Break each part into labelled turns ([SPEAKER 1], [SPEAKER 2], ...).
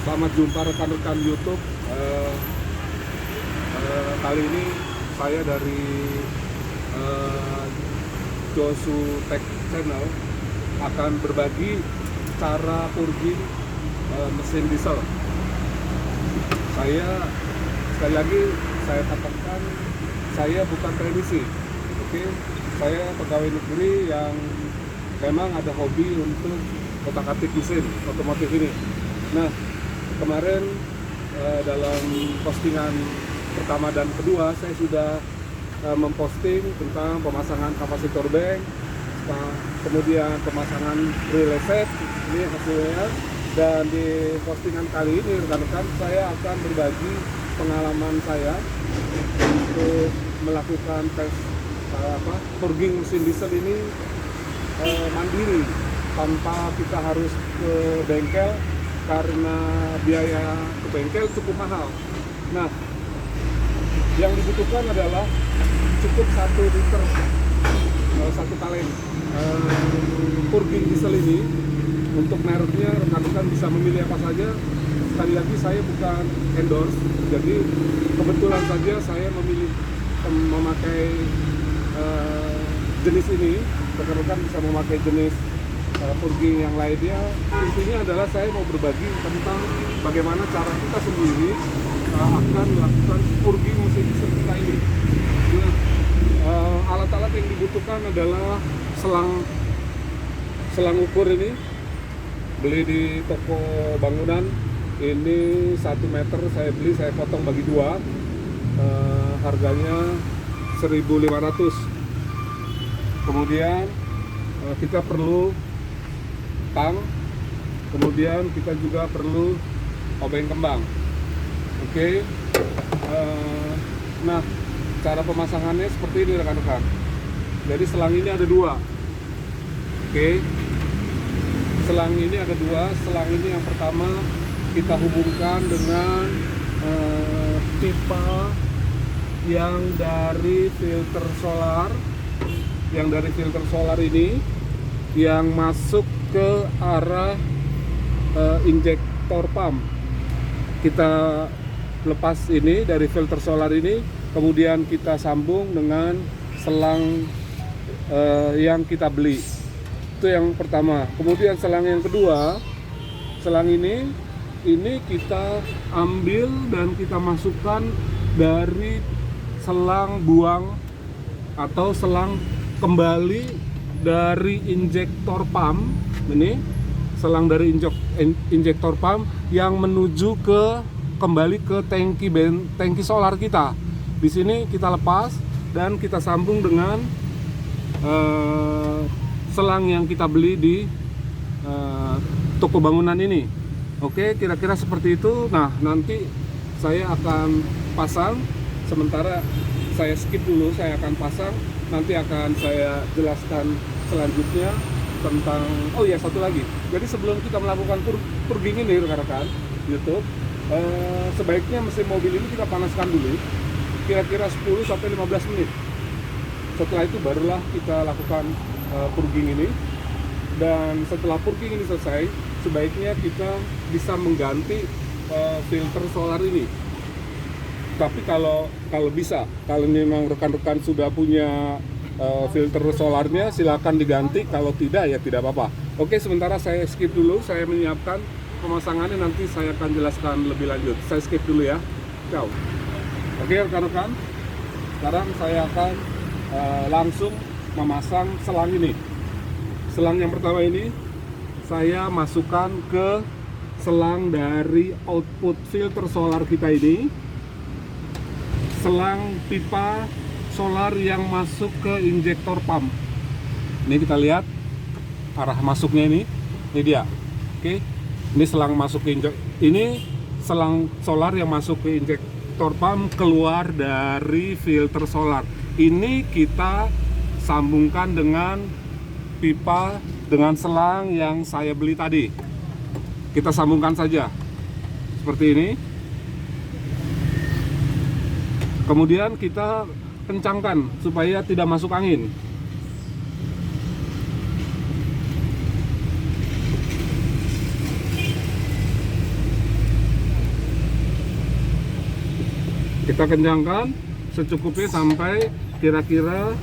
[SPEAKER 1] Selamat jumpa rekan-rekan YouTube. Kali ini saya dari Josu Tech Channel akan berbagi cara purging mesin diesel. Saya sekali lagi saya katakan saya bukan teknisi, oke? Saya pegawai negeri yang memang ada hobi untuk otak-atik mesin otomotif ini. Nah, kemarin dalam postingan pertama dan kedua saya sudah memposting tentang pemasangan kapasitor bank, kemudian pemasangan relay set, ini hasilnya. Dan di postingan kali ini rekan-rekan saya akan berbagi pengalaman saya untuk melakukan tes purging mesin diesel ini mandiri tanpa kita harus ke bengkel karena biaya ke bengkel cukup mahal. Nah, yang dibutuhkan adalah cukup 1 liter 1 kaleng purging diesel ini. Untuk mereknya rekan-rekan bisa memilih apa saja. Sekali lagi saya bukan endorse, jadi kebetulan saja saya memilih memakai jenis ini. Rekan-rekan bisa memakai jenis purging yang lainnya. Intinya adalah saya mau berbagi tentang bagaimana cara kita sendiri akan melakukan purging mesin diesel kita ini. Alat-alat yang dibutuhkan adalah selang ukur ini, beli di toko bangunan. Ini 1 meter saya beli, saya potong bagi 2, harganya 1.500. Kemudian kita perlu tang, kemudian kita juga perlu obeng kembang. Oke. Nah, cara pemasangannya seperti ini rekan-rekan. Jadi selang ini ada 2. Oke. Selang ini ada 2. Selang ini yang pertama kita hubungkan dengan pipa yang dari filter solar. Yang dari filter solar ini yang masuk ke arah injektor pump. Kita lepas ini dari filter solar ini, kemudian kita sambung dengan selang yang kita beli. Itu yang pertama. Kemudian selang yang kedua, selang ini kita ambil dan kita masukkan dari selang buang atau selang kembali dari injektor pump. Ini selang dari injektor pump yang menuju kembali ke tangki solar kita. Di sini kita lepas dan kita sambung dengan selang yang kita beli di toko bangunan ini. Oke, kira-kira seperti itu. Nah, nanti saya akan pasang. Sementara saya skip dulu, saya akan pasang. Nanti akan saya jelaskan selanjutnya tentang, oh iya, satu lagi. Jadi sebelum kita melakukan purging ini rekan-rekan YouTube, sebaiknya mesin mobil ini kita panaskan dulu kira-kira 10-15 menit. Setelah itu barulah kita lakukan purging ini. Dan setelah purging ini selesai, sebaiknya kita bisa mengganti filter solar ini. Tapi kalau bisa, kalau memang rekan-rekan sudah punya filter solarnya, silakan diganti. Kalau tidak, ya tidak apa-apa. Oke, sementara saya skip dulu. Saya menyiapkan pemasangannya, nanti saya akan jelaskan lebih lanjut. Saya skip dulu ya. Ciao. Oke rekan-rekan, sekarang saya akan langsung memasang selang ini. Selang yang pertama ini saya masukkan ke selang dari output filter solar kita ini, selang pipa solar yang masuk ke injektor pump. Ini kita lihat arah masuknya ini dia. Oke, ini selang masuk ke ini selang solar yang masuk ke injektor pump keluar dari filter solar. Ini kita sambungkan dengan pipa dengan selang yang saya beli tadi. Kita sambungkan saja seperti ini. Kemudian kita kencangkan supaya tidak masuk angin. Kita kencangkan secukupnya sampai kira-kira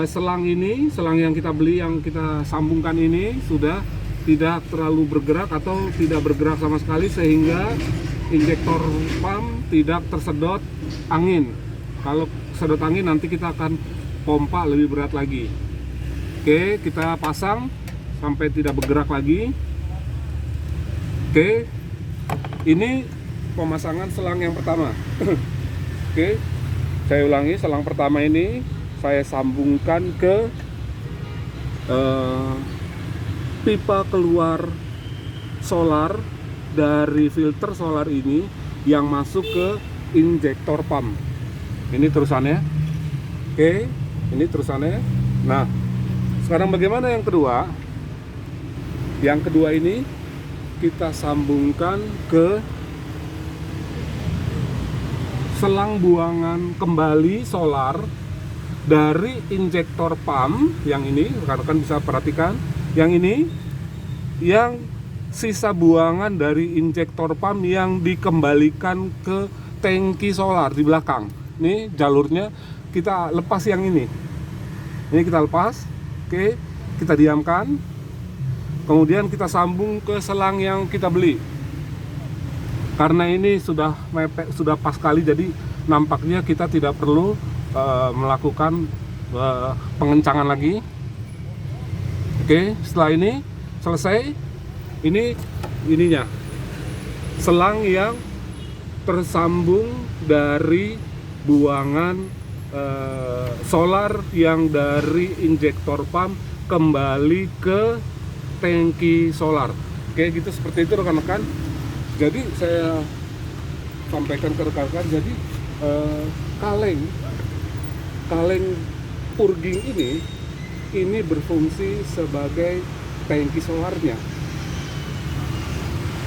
[SPEAKER 1] selang yang kita beli, yang kita sambungkan ini sudah tidak terlalu bergerak atau tidak bergerak sama sekali, sehingga injektor pump tidak tersedot angin. Kalau sedot angin nanti kita akan pompa lebih berat lagi. Oke, kita pasang sampai tidak bergerak lagi. Oke, ini pemasangan selang yang pertama. Oke, saya ulangi, selang pertama ini saya sambungkan ke pipa keluar solar dari filter solar ini yang masuk ke injektor pump. Ini terusannya. Oke, ini terusannya. Nah, sekarang bagaimana yang kedua? Yang kedua ini kita sambungkan ke selang buangan kembali solar dari injektor pump yang ini. Rekan-rekan bisa perhatikan, yang ini yang sisa buangan dari injektor pump yang dikembalikan ke tangki solar di belakang. Ini jalurnya kita lepas yang ini. Ini kita lepas. Oke, kita diamkan. Kemudian kita sambung ke selang yang kita beli. Karena ini sudah mepet, sudah pas kali, jadi nampaknya kita tidak perlu melakukan pengencangan lagi. Oke, setelah ini selesai, ininya selang yang tersambung dari buangan solar yang dari injektor pump kembali ke tangki solar. Oke, gitu, seperti itu rekan-rekan. Jadi saya sampaikan ke rekan-rekan, jadi kaleng purging ini berfungsi sebagai tangki solarnya.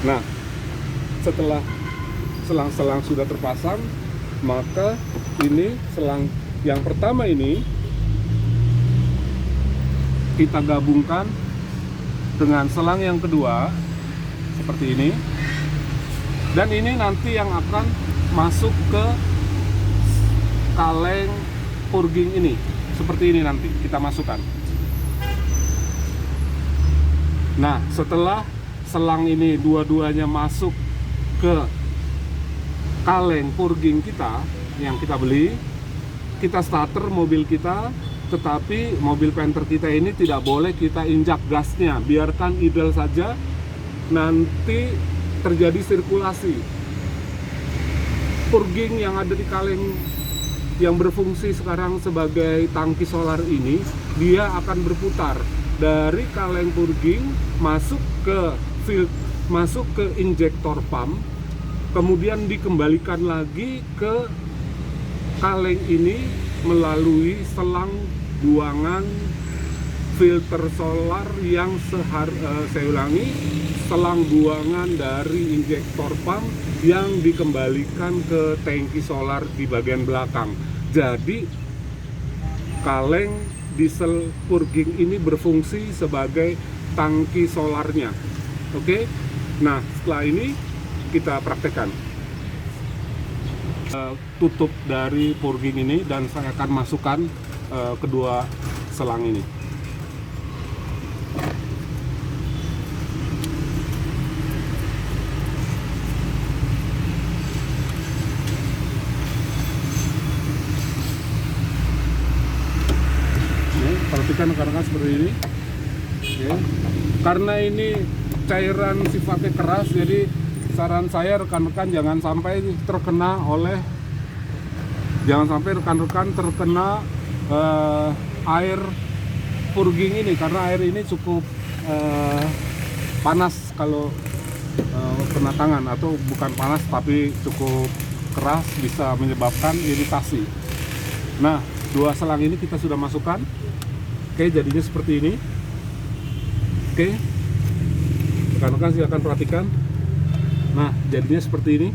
[SPEAKER 1] Nah, setelah selang-selang sudah terpasang, maka ini selang yang pertama ini kita gabungkan dengan selang yang kedua seperti ini, dan ini nanti yang akan masuk ke kaleng purging ini. Seperti ini nanti kita masukkan. Nah, setelah selang ini dua-duanya masuk ke kaleng purging kita yang kita beli, kita starter mobil kita. Tetapi mobil Panther kita ini tidak boleh kita injak gasnya, biarkan idle saja, nanti terjadi sirkulasi. Purging yang ada di kaleng yang berfungsi sekarang sebagai tangki solar ini, dia akan berputar dari kaleng purging masuk ke injektor pump, kemudian dikembalikan lagi ke kaleng ini melalui selang buangan filter solar yang saya ulangi, selang buangan dari injektor pump yang dikembalikan ke tangki solar di bagian belakang. Jadi kaleng diesel purging ini berfungsi sebagai tangki solarnya. Oke, nah setelah ini kita praktekkan tutup dari purging ini, dan saya akan masukkan kedua selang ini. Perhatikan rekan-rekan seperti ini. Ya. Karena ini cairan sifatnya keras, jadi saran saya rekan-rekan jangan sampai rekan-rekan terkena air purging ini, karena air ini cukup panas kalau kena tangan, atau bukan panas tapi cukup keras, bisa menyebabkan iritasi. Nah, dua selang ini kita sudah masukkan. Oke, jadinya seperti ini. Oke, rekan-rekan silakan perhatikan. Nah, jadinya seperti ini.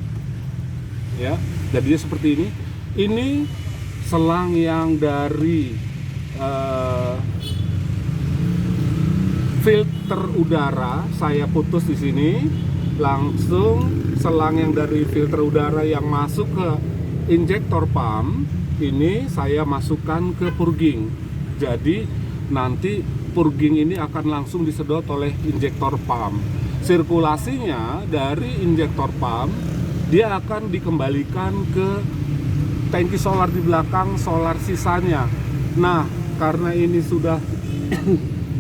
[SPEAKER 1] Ya, jadinya seperti ini. Ini selang yang dari filter udara saya putus di sini, langsung selang yang dari filter udara yang masuk ke injektor pump ini saya masukkan ke purging. Jadi nanti purging ini akan langsung disedot oleh injektor pump. Sirkulasinya dari injektor pump dia akan dikembalikan ke tangki solar di belakang, solar sisanya. Nah, karena ini sudah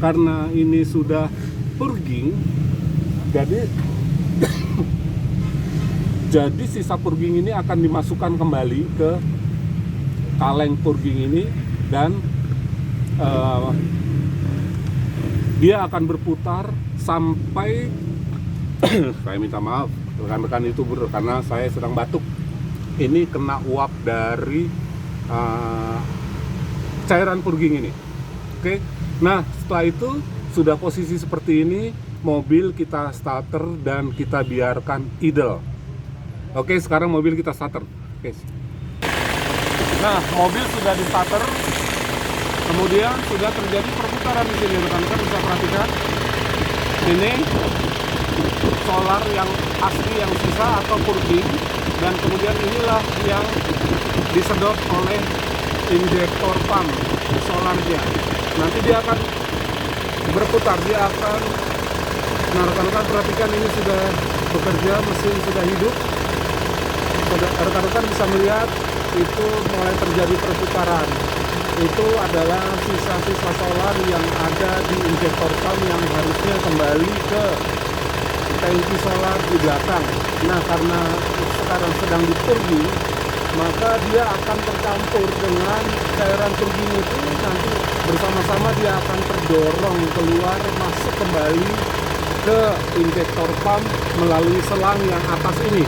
[SPEAKER 1] karena ini sudah purging, jadi sisa purging ini akan dimasukkan kembali ke kaleng purging ini dan dia akan berputar sampai saya minta maaf rekan-rekan YouTuber karena saya sedang batuk. Ini kena uap dari cairan purging ini. Oke. Nah, setelah itu sudah posisi seperti ini, mobil kita starter dan kita biarkan idle. Oke, sekarang mobil kita starter. Oke. Nah, mobil sudah di starter. Kemudian sudah terjadi perputaran di sini, rekan-rekan bisa perhatikan. Ini solar yang asli yang sisa atau purging, dan kemudian inilah yang disedot oleh injektor pump solarnya. Nanti dia akan berputar, dia akan, nah rekan-rekan perhatikan ini sudah bekerja, mesin sudah hidup. Rekan-rekan bisa melihat itu mulai terjadi perputaran. Itu adalah sisa-sisa solar yang ada di injektor pump yang harusnya kembali ke tangki solar di belakang. Nah, karena sekarang sedang dipurging, maka dia akan tercampur dengan cairan purging itu, nanti bersama-sama dia akan terdorong keluar, masuk kembali ke injektor pump melalui selang yang atas ini.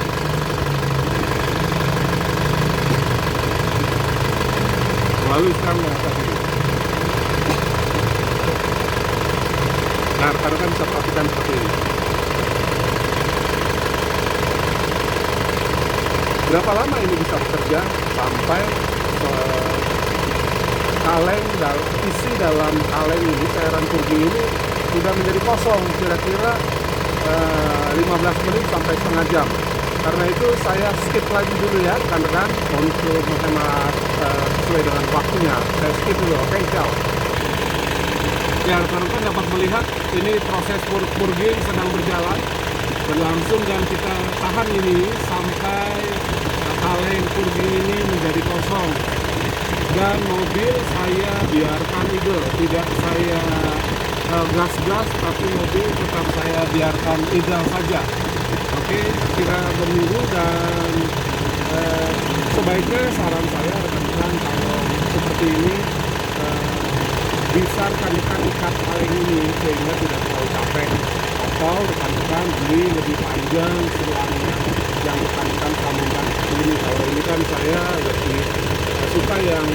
[SPEAKER 1] Melalui selang yang atas ini. Nah, rekan-rekan bisa perhatikan seperti ini. Berapa lama ini bisa bekerja? Sampai kaleng isi dalam kaleng ini, cairan purging ini sudah menjadi kosong, kira-kira 15 menit sampai setengah jam. Karena itu saya skip lagi dulu ya rekan-rekan untuk menghemat sesuai dengan waktunya. Saya skip dulu. Oke, ciao. Ya, rekan-rekan dapat melihat ini proses purging sedang berlangsung dan kita tahan ini sampai kaleng purging ini menjadi kosong. Dan mobil saya biarkan idle, tidak saya gas-gas, tapi mobil tetap saya biarkan idle saja. Oke, kita menunggu dan sebaiknya saran saya rekan-rekan kalau seperti ini bisa rekan-rekan ikat kaleng ini sehingga tidak terlalu capek, atau rekan-rekan beli lebih panjang selangnya yang rekan-rekan sambungkan ini. Kalau ini kan saya lebih suka yang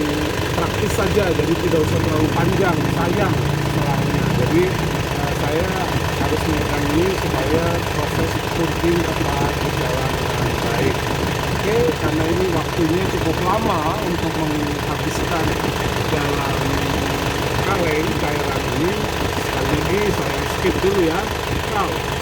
[SPEAKER 1] praktis saja, jadi tidak usah terlalu panjang, sayang selangnya. Jadi saya harus menekan ini supaya proses purging tepat berjalan dengan baik. Oke, karena ini waktunya cukup lama untuk menghabiskan dalam kaleng cairan ini, sekali lagi saya skip dulu ya. Ciao.